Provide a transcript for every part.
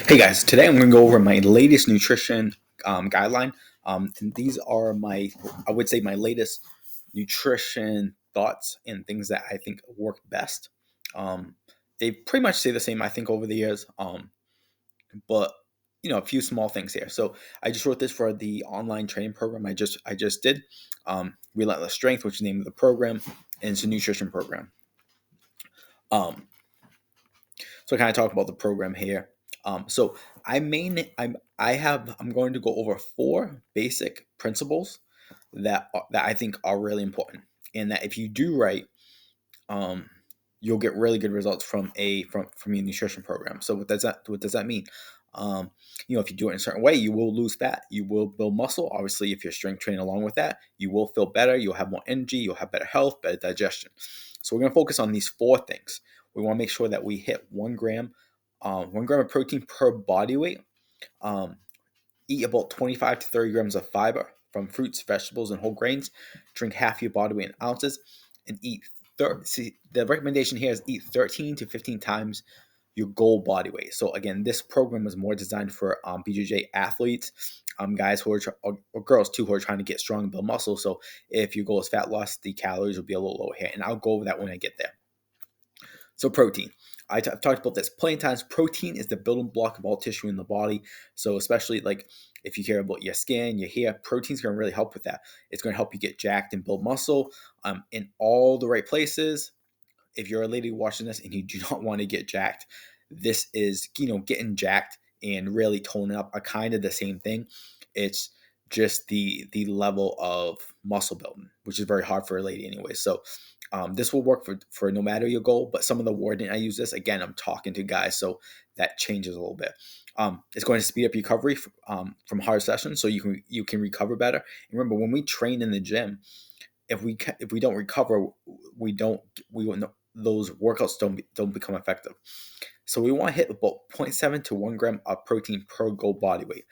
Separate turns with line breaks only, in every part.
Hey guys, today I'm going to go over my latest nutrition guideline. And these are I would say, my latest nutrition thoughts and things that I think work best. Um, they pretty much stay the same, I think, over the years. But a few small things here. So I just wrote this for the online training program I just did. Relentless Strength, which is the name of the program, and it's a nutrition program. Um, So I kind of talk about the program here. So I'm going to go over four basic principles that I think are really important, and that if you do right, um, you'll get really good results from your nutrition program. So what does that mean? Um, if you do it in a certain way, you will lose fat, you will build muscle. Obviously, if you're strength training along with that, you will feel better, you'll have more energy, you'll have better health, better digestion. So we're going to focus on these four things. We want to make sure that we hit 1 gram of protein per body weight. Um, Eat about 25 to 30 grams of fiber from fruits, vegetables, and whole grains. Drink half your body weight in ounces, and the recommendation here is eat 13 to 15 times your goal body weight. So again, this program is more designed for BJJ athletes, guys who are or girls too, who are trying to get strong and build muscle. So if your goal is fat loss, the calories will be a little lower here, and I'll go over that when I get there. So protein. I've talked about this plenty of times. Protein is the building block of all tissue in the body. So especially like if you care about your skin, your hair, protein's going to really help with that. It's going to help you get jacked and build muscle in all the right places. If you're a lady watching this and you do not want to get jacked, this is, getting jacked and really toning up are kind of the same thing. It's just the level of muscle building, which is very hard for a lady anyway. So this will work for no matter your goal. But some of the wording I use this, again, I'm talking to guys, so that changes a little bit. It's going to speed up recovery from hard sessions, so you can recover better. And remember, when we train in the gym, if we don't recover, we will those workouts don't become effective. So we want to hit about 0.7 to 1 gram of protein per goal body weight.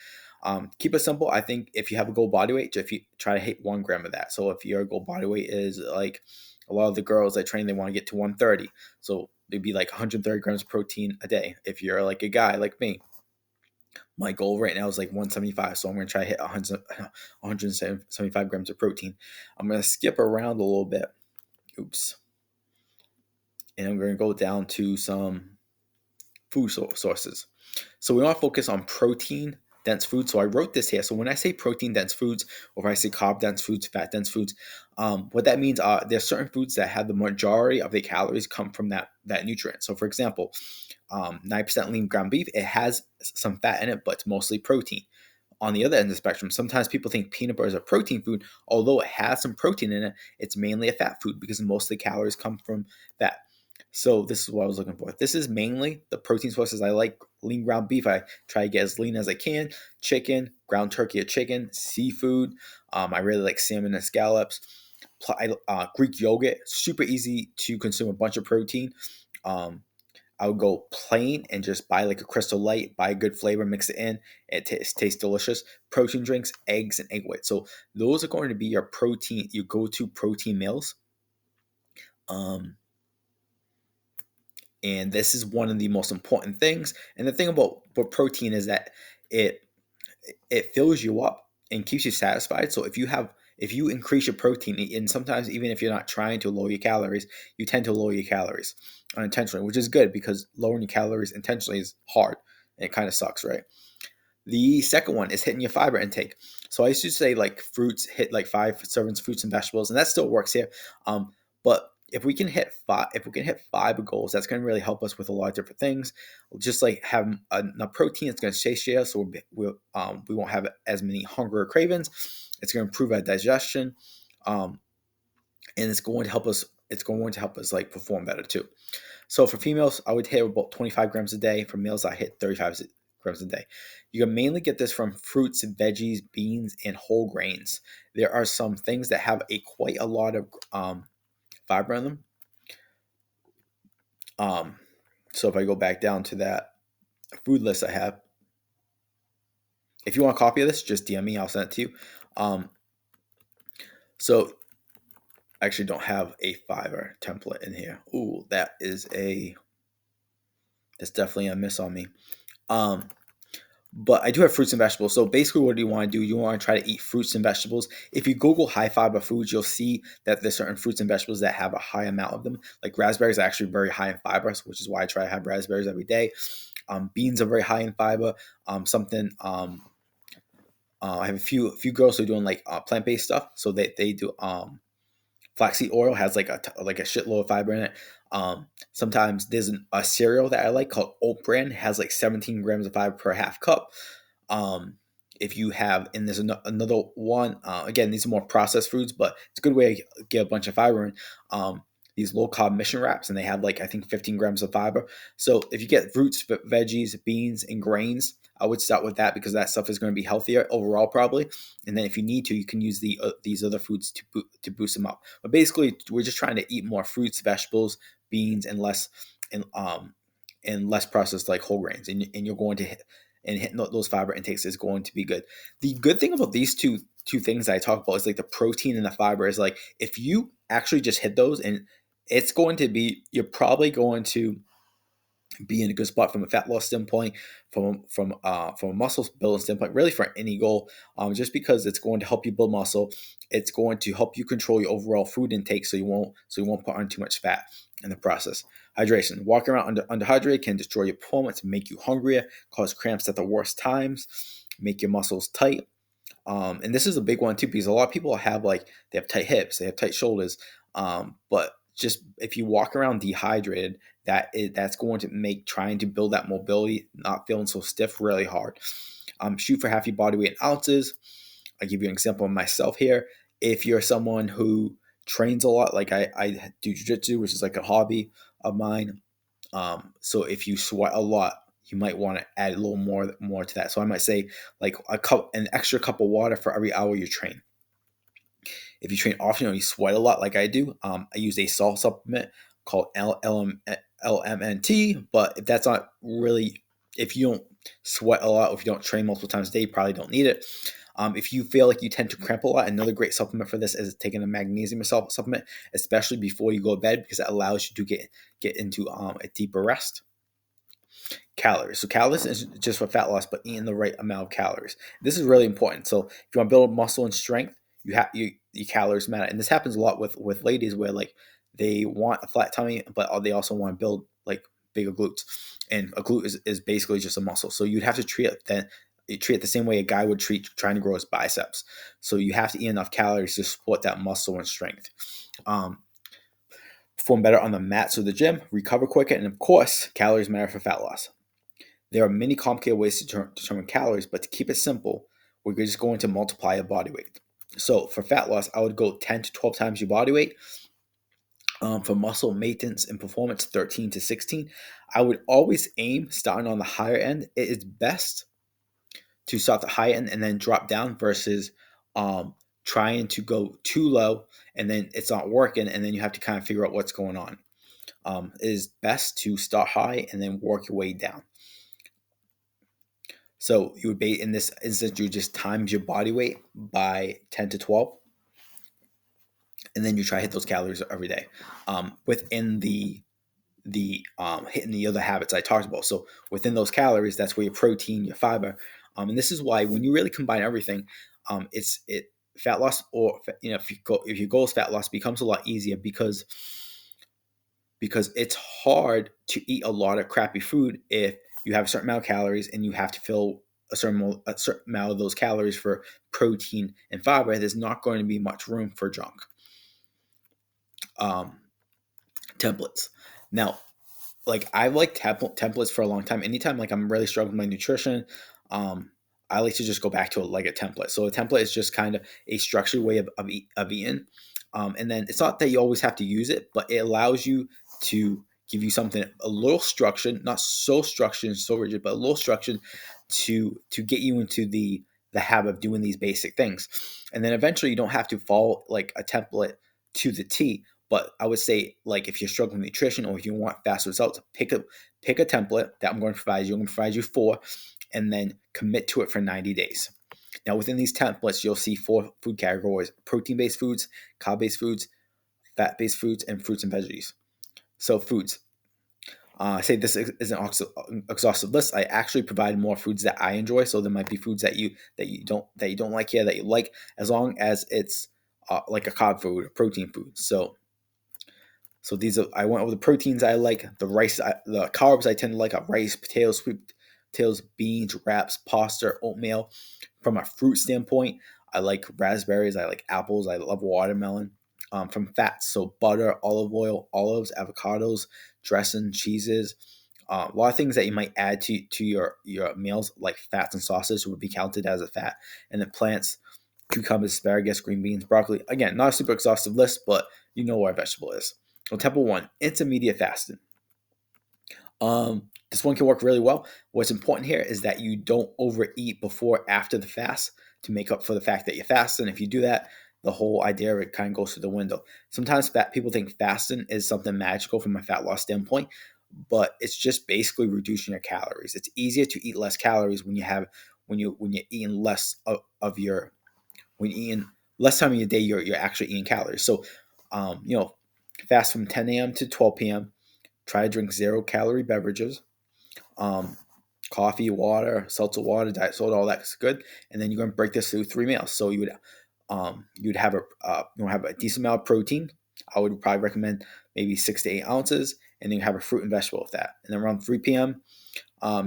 Keep it simple. I think if you have a goal body weight, if you try to hit 1 gram of that. So if your goal body weight is like a lot of the girls that train, they want to get to 130. So it'd be like 130 grams of protein a day. If you're like a guy like me, my goal right now is like 175. So I'm going to try to hit 175 grams of protein. I'm going to skip around a little bit. Oops. And I'm going to go down to some food sources. So we want to focus on protein dense foods. So I wrote this here. So when I say protein dense foods, or if I say carb dense foods, fat dense foods, what that means are there are certain foods that have the majority of the calories come from that nutrient. So for example, 9% lean ground beef, it has some fat in it, but it's mostly protein. On the other end of the spectrum, sometimes people think peanut butter is a protein food. Although it has some protein in it, it's mainly a fat food because most of the calories come from fat. So this is what I was looking for. This is mainly the protein sources I like. Lean ground beef, I try to get as lean as I can. Chicken, ground turkey or chicken, seafood. I really like salmon and scallops. Greek yogurt, super easy to consume, a bunch of protein. I would go plain and just buy like a Crystal Light, buy a good flavor, mix it in. It tastes delicious. Protein drinks, eggs, and egg whites. So those are going to be your go-to protein meals. And this is one of the most important things. And the thing about protein is that it fills you up and keeps you satisfied. So if you increase your protein, and sometimes even if you're not trying to lower your calories, you tend to lower your calories unintentionally, which is good because lowering your calories intentionally is hard and it kind of sucks, right? The second one is hitting your fiber intake. So I used to say like fruits, hit like 5 servings of fruits and vegetables, and that still works here. But if we can hit fiber goals, that's going to really help us with a lot of different things. Just like having enough protein, it's going to satiate us, so we won't have as many hunger or cravings. It's going to improve our digestion, and it's going to help us. It's going to help us like perform better too. So for females, I would hit about 25 grams a day. For males, I hit 35 grams a day. You can mainly get this from fruits, veggies, beans, and whole grains. There are some things that have quite a lot of fiber in them. So if I go back down to that food list I have, if you want a copy of this, just DM me. I'll send it to you. So I actually don't have a fiber template in here. Ooh, that's definitely a miss on me. But I do have fruits and vegetables. So basically, what do you want to do? You want to try to eat fruits and vegetables. If you Google high fiber foods, you'll see that there's certain fruits and vegetables that have a high amount of them. Like raspberries are actually very high in fiber, which is why I try to have raspberries every day. Beans are very high in fiber. I have a few girls who are doing like plant based stuff, so they do flaxseed oil has like a shitload of fiber in it. Sometimes there's a cereal that I like called Oat Bran. It has like 17 grams of fiber per half cup. Um, if you have, and there's another one. Again, these are more processed foods, but it's a good way to get a bunch of fiber in. These low carb mission wraps, and they have like I think 15 grams of fiber. So if you get fruits, veggies, beans, and grains, I would start with that because that stuff is going to be healthier overall probably. And then if you need to, you can use these other foods to boost them up. But basically, we're just trying to eat more fruits, vegetables, beans, and less processed like whole grains, and you're going to hit and hitting those fiber intakes is going to be good. The good thing about these two things that I talk about is like the protein and the fiber is like if you actually just hit those, and it's going to be you're probably going to be in a good spot from a fat loss standpoint, from a muscle building standpoint, really for any goal. Just because it's going to help you build muscle, it's going to help you control your overall food intake, so you won't put on too much fat in the process. Hydration: walking around underhydrated can destroy your performance, make you hungrier, cause cramps at the worst times, make your muscles tight. And this is a big one too because a lot of people have like they have tight hips, they have tight shoulders. But just if you walk around dehydrated, that's going to make trying to build that mobility, not feeling so stiff, really hard. Shoot for half your body weight in ounces. I'll give you an example of myself here. If you're someone who trains a lot, like I do jujitsu, which is like a hobby of mine. So if you sweat a lot, you might want to add a little more to that. So I might say like an extra cup of water for every hour you train. If you train often or you sweat a lot, like I do, I use a salt supplement called LMNT. But if that's not really, if you don't sweat a lot, or if you don't train multiple times a day, you probably don't need it. If you feel like you tend to cramp a lot, another great supplement for this is taking a magnesium supplement, especially before you go to bed, because it allows you to get into a deeper rest. Calories. So calories is just for fat loss, but eating the right amount of calories. This is really important. So if you want to build muscle and strength, your calories matter, and this happens a lot with ladies where like they want a flat tummy, but they also want to build like bigger glutes, and a glute is basically just a muscle. So you'd have to treat it the same way a guy would treat trying to grow his biceps. So you have to eat enough calories to support that muscle and strength. Perform better on the mats or the gym, recover quicker, and of course, calories matter for fat loss. There are many complicated ways to determine calories, but to keep it simple, we're just going to multiply your body weight. So for fat loss, I would go 10 to 12 times your body weight. For muscle maintenance and performance, 13 to 16. I would always aim starting on the higher end. It is best to start the high end and then drop down versus trying to go too low and then it's not working and then you have to kind of figure out what's going on. It is best to start high and then work your way down. So you would be in this instance, you just times your body weight by 10 to 12, and then you try to hit those calories every day within the hitting the other habits I talked about. So within those calories, that's where your protein, your fiber, and this is why when you really combine everything, it fat loss or if your goal is fat loss becomes a lot easier because it's hard to eat a lot of crappy food if you have a certain amount of calories and you have to fill a certain amount of those calories for protein and fiber. There's not going to be much room for junk. Templates. Now, like I've liked templates for a long time. Anytime like I'm really struggling with my nutrition, I like to just go back to a template. So a template is just kind of a structured way of eating. And then it's not that you always have to use it, but it allows you to give you something a little structured, not so structured and so rigid, but a little structured to get you into the habit of doing these basic things. And then eventually you don't have to follow like a template to the T. But I would say, like, if you're struggling with nutrition or if you want fast results, pick a template that I'm going to provide you. I'm going to provide you 4, and then commit to it for 90 days. Now, within these templates, you'll see 4 food categories: protein-based foods, carb-based foods, fat-based foods, and fruits and veggies. So foods. I say this is an exhaustive list. I actually provide more foods that I enjoy. So there might be foods that you don't like here that you like, as long as it's like a carb food, a protein food. So these are, I went over the proteins I like, the rice, the carbs I tend to like are rice, potatoes, sweet potatoes, beans, wraps, pasta, oatmeal. From a fruit standpoint, I like raspberries, I like apples, I love watermelon. From fats, so butter, olive oil, olives, avocados, dressing, cheeses. A lot of things that you might add to your meals, like fats and sauces, would be counted as a fat. And then plants, cucumbers, asparagus, green beans, broccoli. Again, not a super exhaustive list, but you know what a vegetable is. So, type 1, intermediate fasting. This one can work really well. What's important here is that you don't overeat before or after the fast to make up for the fact that you fast. And if you do that, the whole idea of it kind of goes to the window. Sometimes people think fasting is something magical from a fat loss standpoint, but it's just basically reducing your calories. It's easier to eat less calories when you're eating less of your when you're eating less time in your day. You're actually eating calories. So, you know, fast from 10 a.m. to 12 p.m. Try to drink 0 calorie beverages, um, coffee, water, seltzer water, diet soda, all that's good. And then you're going to break this through 3 meals. So you'd have a decent amount of protein. I would probably recommend maybe 6 to 8 ounces, and then you have a fruit and vegetable with that. And then around 3 p.m.,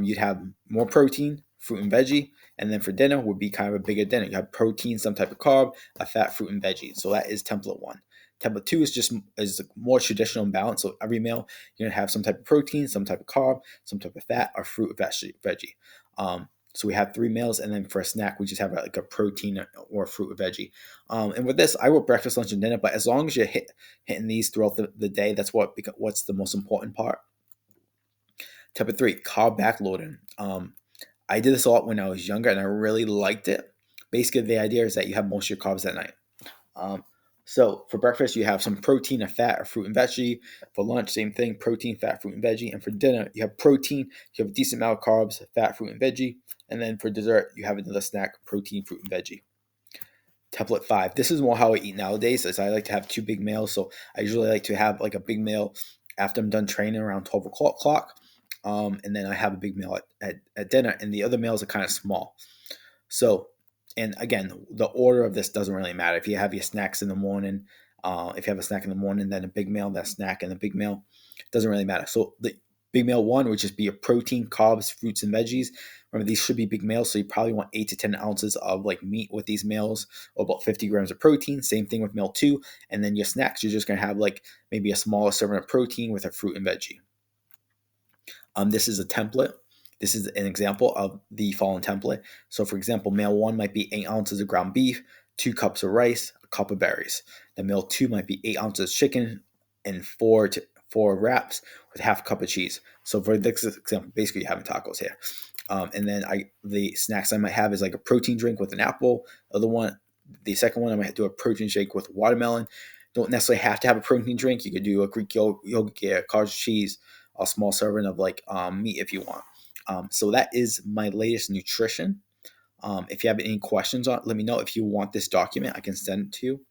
you'd have more protein, fruit and veggie, and then for dinner would be kind of a bigger dinner. You have protein, some type of carb, a fat, fruit, and veggie. So that is template 1. Template 2 is more traditional and balanced. So every meal you're gonna have some type of protein, some type of carb, some type of fat, or fruit, veggie. So we have 3 meals, and then for a snack we just have like a protein or fruit or veggie. And with this, I will breakfast, lunch, and dinner. But as long as you're hitting these throughout the day, that's what's the most important part. Type 3, carb backloading. I did this a lot when I was younger, and I really liked it. Basically, the idea is that you have most of your carbs at night. Um, so for breakfast, you have some protein, a fat, or fruit and veggie. For lunch, same thing: protein, fat, fruit, and veggie. And for dinner, you have protein, you have a decent amount of carbs, fat, fruit, and veggie. And then for dessert, you have another snack: protein, fruit, and veggie. Template 5. This is more how I eat nowadays, as I like to have 2 big meals. So I usually like to have like a big meal after I'm done training around 12 o'clock. And then I have a big meal at dinner, and the other meals are kind of small. So, and again, the order of this doesn't really matter. If you have your snacks in the morning, if you have a snack in the morning, then a big meal, that snack, and a big meal, doesn't really matter. So the big meal 1 would just be your protein, carbs, fruits, and veggies. Remember, these should be big meals, so you probably want 8 to 10 ounces of like meat with these meals, or about 50 grams of protein. Same thing with meal 2, and then your snacks, you're just gonna have like maybe a smaller serving of protein with a fruit and veggie. This is a template. This is an example of the following template. So, for example, meal 1 might be 8 ounces of ground beef, 2 cups of rice, a cup of berries. Then meal 2 might be 8 ounces of chicken and 4 wraps with half a cup of cheese. So, for this example, basically you're having tacos here. And then the snacks I might have is like a protein drink with an apple. The second one, I might do a protein shake with watermelon. Don't necessarily have to have a protein drink. You could do a Greek yogurt, cottage cheese, a small serving of like meat if you want. So that is my latest nutrition. If you have any questions on it, let me know. If you want this document, I can send it to you.